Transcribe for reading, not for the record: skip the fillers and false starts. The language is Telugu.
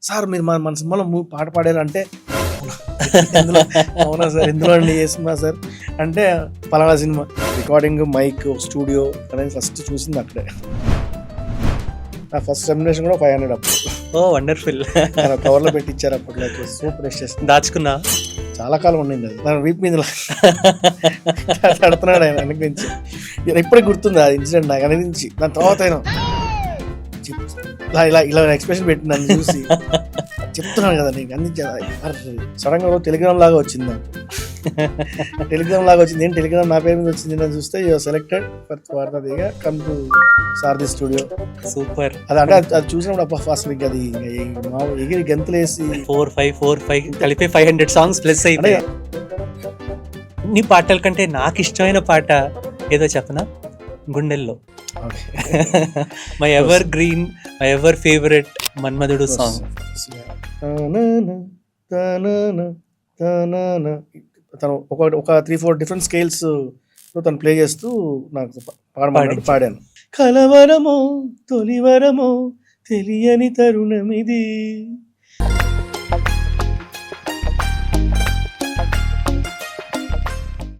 సార్ మీరు మన సినిమాలో పాట పాడారు అంటే ఇందులో అవునా సార్ ఇందులో చేస్తున్నా సార్ అంటే పలానా సినిమా రికార్డింగ్ మైక్ స్టూడియో అనేది ఫస్ట్ చూసింది అక్కడే. నా ఫస్ట్ రెమ్యునరేషన్ కూడా 500 అప్పుడు. ఓ వండర్ఫుల్. కవర్లో పెట్టించారు అప్పట్లో. సూపర్ ఎస్టేషన్ దాచుకున్నా చాలా కాలం ఉండింది అది. దాని వీపు మీద తడుతున్నాడు ఆయన వెనక నుంచి. ఇప్పటికి గుర్తుంది ఆ ఇన్సిడెంట్ నాకు వెనక నుంచి. దాని తర్వాత ఆయన ఇలా ఎక్స్ప్రెషన్ పెట్టి నన్ను చూసి చెప్తున్నాను కదా నీకు అన్ని సడన్ గా టెలిగ్రామ్ లాగా వచ్చింది నాకు. టెలిగ్రామ్ లాగా వచ్చింది. ఏం టెలిగ్రామ్ నా పేరు మీద వచ్చింది అని చూస్తే your selected for come to Sarathi studio. Super. అది అంటే అది చూసినప్పుడు ఫస్ట్ మీకు అది ఎగిరి గంతులేసి 4-5 కలిపి 500 సాంగ్స్ ప్లస్ అయిపోయాయి. నీ పాటల కంటే నాకు ఇష్టమైన పాట ఏదో చెప్పనా? గుండెల్లో my ever green my ever favourite Manmadhudu song. తను ఒక 3-4 డిఫరెంట్ స్కేల్స్ తను ప్లే చేస్తూ నాకు పాడాను. కలవరమో తొలివరమో తెలియని తరుణమిది